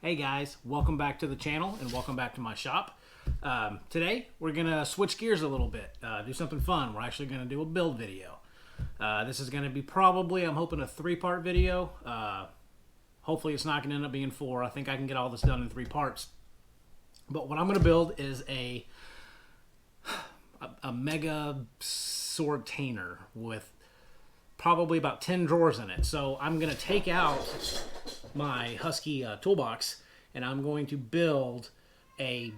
Hey guys, welcome back to the channel and welcome back to my shop. Today we're gonna switch gears a little bit, do something fun. We're actually gonna do a build video. This is gonna be probably, I'm hoping, a 3-part video. Hopefully it's not gonna end up being 4. I think I can get all this done in 3 parts. But what I'm gonna build is a mega sortainer with probably about 10 drawers in it. So I'm gonna take out my Husky toolbox and I'm going to build a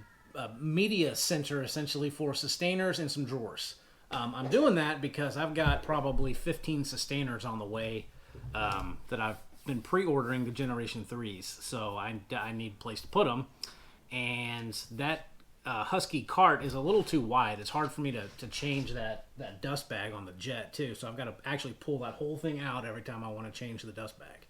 media center essentially for sustainers and some drawers. I'm doing that because I've got probably 15 sustainers on the way that I've been pre-ordering the Generation 3s, so I need a place to put them, and that Husky cart is a little too wide. It's hard for me to change that dust bag on the jet too, so I've got to actually pull that whole thing out every time I want to change the dust bag.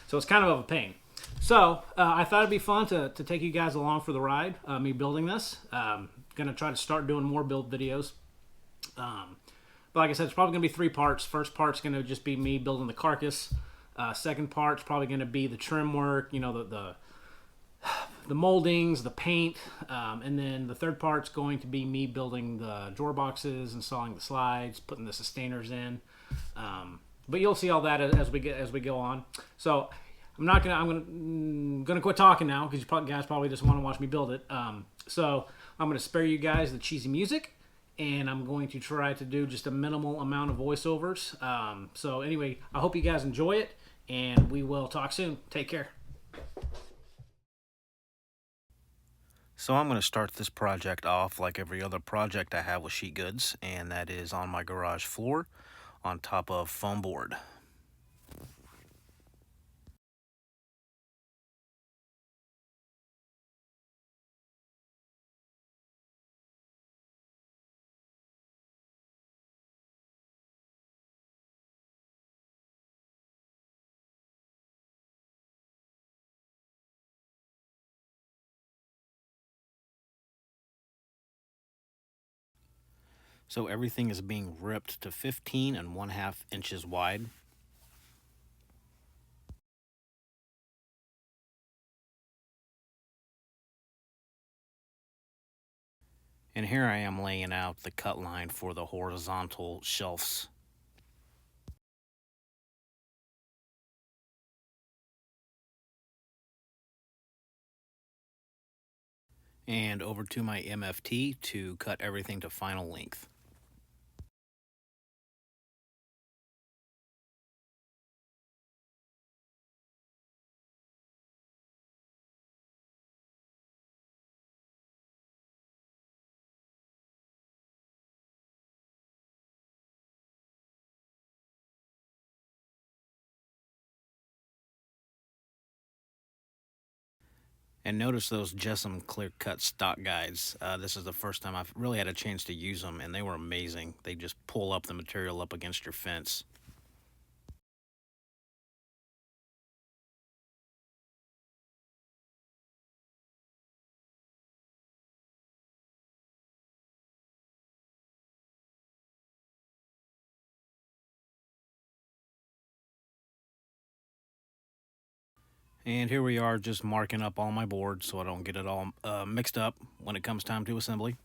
So it's kind of a pain. So I thought it'd be fun to take you guys along for the ride, me building this. Gonna try to start doing more build videos. But like I said, it's probably gonna be 3 parts. First part's gonna just be me building the carcass. Second part's probably gonna be the trim work, you know, the moldings, the paint, and then the third part's going to be me building the drawer boxes, installing the slides, putting the sustainers in. But you'll see all that as we go on. So I'm gonna quit talking now because you guys probably just want to watch me build it. So I'm gonna spare you guys the cheesy music, and I'm going to try to do just a minimal amount of voiceovers. So anyway, I hope you guys enjoy it, and we will talk soon. Take care. So I'm going to start this project off like every other project I have with sheet goods, and that is on my garage floor on top of foam board. So everything is being ripped to 15 1/2 inches wide. And here I am laying out the cut line for the horizontal shelves. And over to my MFT to cut everything to final length. And notice those JessEm clear cut stock guides. This is the first time I've really had a chance to use them, and they were amazing. They just pull up the material up against your fence. And here we are just marking up all my boards so I don't get it all mixed up when it comes time to assembly.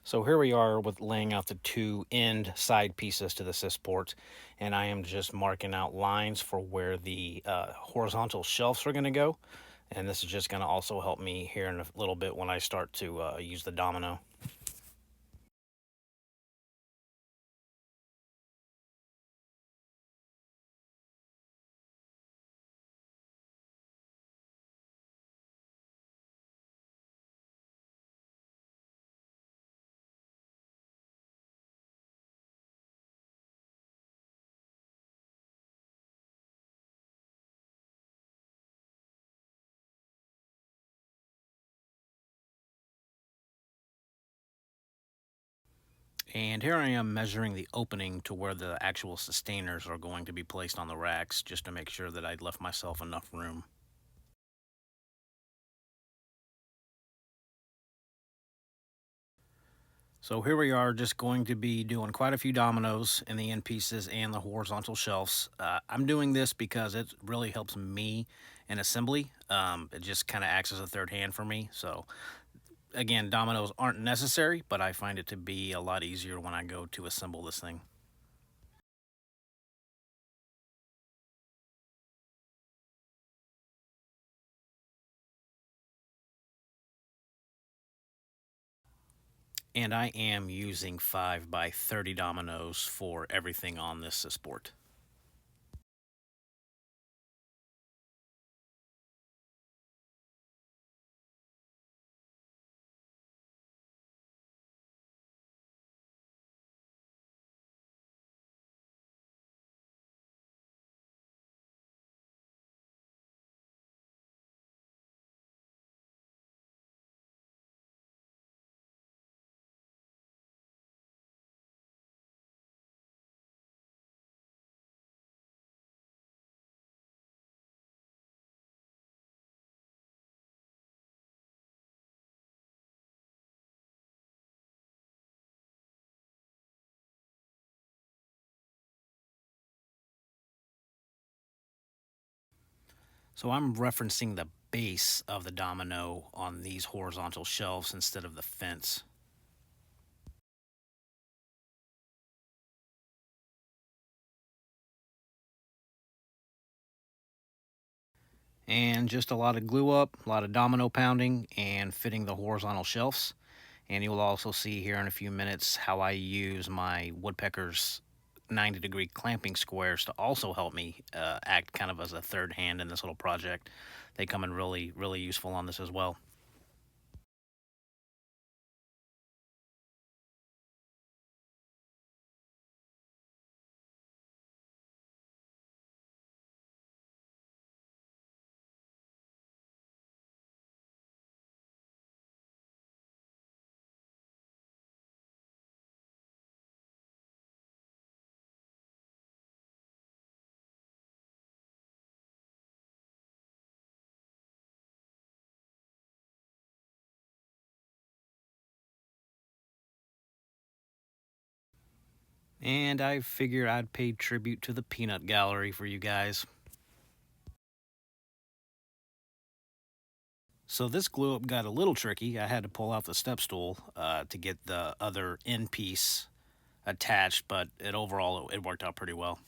So here we are with laying out the 2 end side pieces to the SysPort, and I am just marking out lines for where the horizontal shelves are going to go. And this is just going to also help me here in a little bit when I start to use the domino. And here I am measuring the opening to where the actual sustainers are going to be placed on the racks, just to make sure that I'd left myself enough room. So here we are, just going to be doing quite a few dominoes in the end pieces and the horizontal shelves. I'm doing this because it really helps me in assembly. It just kind of acts as a third hand for me. So again, dominoes aren't necessary, but I find it to be a lot easier when I go to assemble this thing. And I am using 5 by 30 dominoes for everything on this SysPort. So I'm referencing the base of the domino on these horizontal shelves instead of the fence. And just a lot of glue up, a lot of domino pounding, and fitting the horizontal shelves. And you will also see here in a few minutes how I use my Woodpeckers 90-degree clamping squares to also help me act kind of as a third hand in this little project. They come in really, really useful on this as well. And I figured I'd pay tribute to the peanut gallery for you guys. So this glue up got a little tricky. I had to pull out the step stool to get the other end piece attached, but overall it worked out pretty well.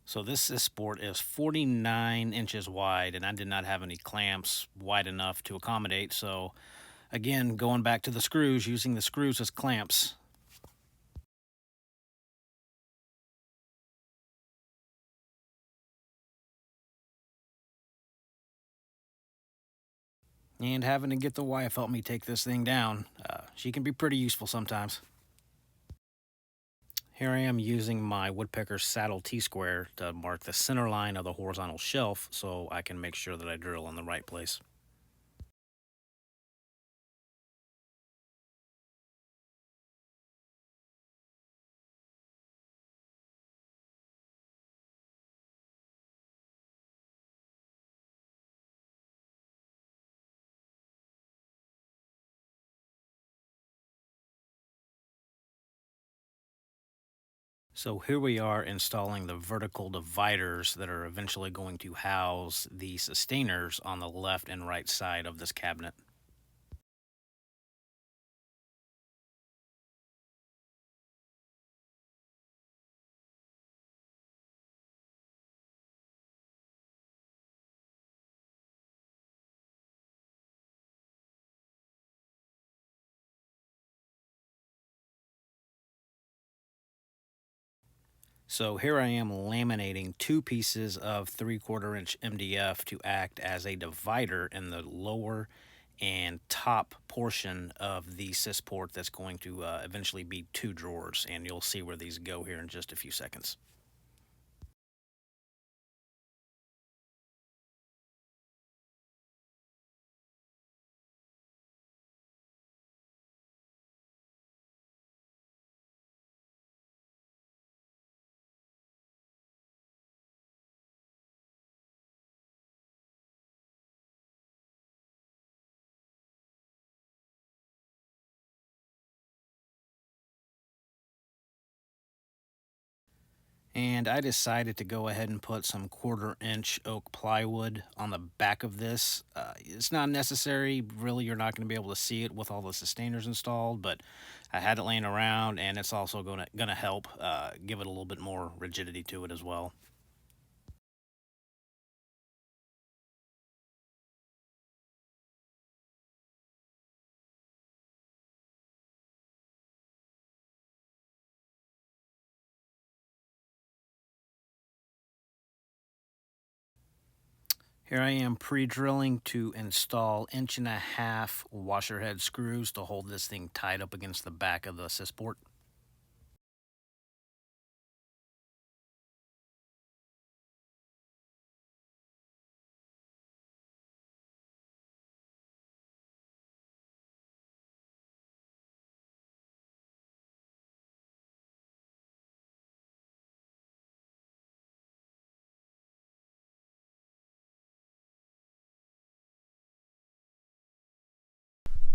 So this SysPort is 49 inches wide, and I did not have any clamps wide enough to accommodate. So again, going back to the screws, using the screws as clamps. And having to get the wife help me take this thing down. She can be pretty useful sometimes. Here I am using my Woodpecker Saddle T Square to mark the center line of the horizontal shelf so I can make sure that I drill in the right place. So here we are installing the vertical dividers that are eventually going to house the sustainers on the left and right side of this cabinet. So here I am laminating 2 pieces of 3/4 inch MDF to act as a divider in the lower and top portion of the SysPort that's going to eventually be 2 drawers, and you'll see where these go here in just a few seconds. And I decided to go ahead and put some 1/4-inch oak plywood on the back of this. It's not necessary, really. You're not going to be able to see it with all the sustainers installed, but I had it laying around, and it's also gonna help give it a little bit more rigidity to it as well. Here I am pre-drilling to install 1.5-inch washer head screws to hold this thing tied up against the back of the SysPort.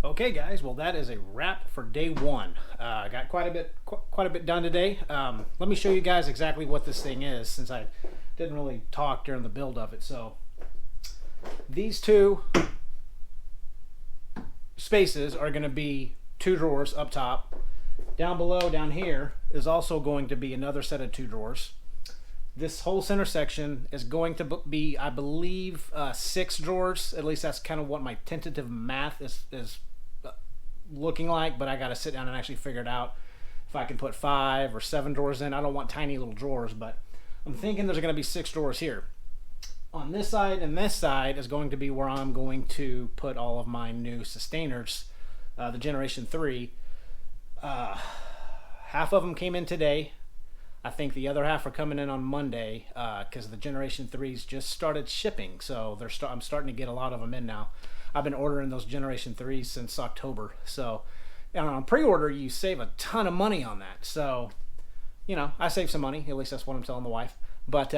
Okay, guys. Well, that is a wrap for day one. Got quite a bit done today. Let me show you guys exactly what this thing is, since I didn't really talk during the build of it. So these two spaces are going to be 2 drawers up top. Down below, down here, is also going to be another set of 2 drawers. This whole center section is going to be, I believe, 6 drawers. At least that's kind of what my tentative math is looking like, but I got to sit down and actually figure it out if I can put 5 or 7 drawers in. I don't want tiny little drawers, but I'm thinking there's going to be 6 drawers here. On this side and this side is going to be where I'm going to put all of my new sustainers, the Generation 3. Half of them came in today. I think the other half are coming in on Monday because the Generation 3s just started shipping, so I'm starting to get a lot of them in now. I've been ordering those Generation 3s since October, so on pre-order you save a ton of money on that. So, you know, I save some money. At least that's what I'm telling the wife. But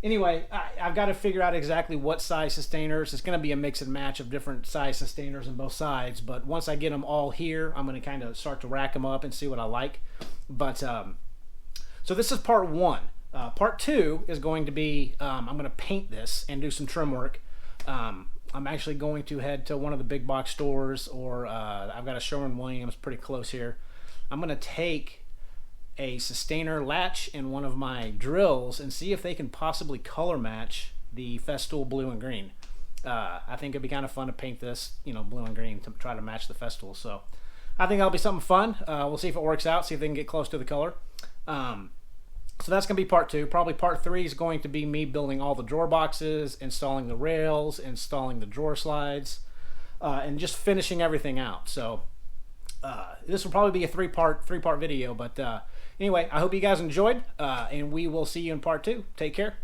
anyway, I've got to figure out exactly what size sustainers. It's going to be a mix and match of different size sustainers on both sides. But once I get them all here, I'm going to kind of start to rack them up and see what I like. But so this is part 1. Part 2 is going to be I'm going to paint this and do some trim work. I'm actually going to head to one of the big box stores, or I've got a Sherwin-Williams pretty close here. I'm going to take a sustainer latch in one of my drills and see if they can possibly color match the Festool blue and green. I think it'd be kind of fun to paint this, you know, blue and green to try to match the Festool. So I think that'll be something fun. We'll see if it works out, see if they can get close to the color. So that's going to be part 2. Probably part 3 is going to be me building all the drawer boxes, installing the rails, installing the drawer slides, and just finishing everything out. So this will probably be a three-part video. But anyway, I hope you guys enjoyed, and we will see you in part 2. Take care.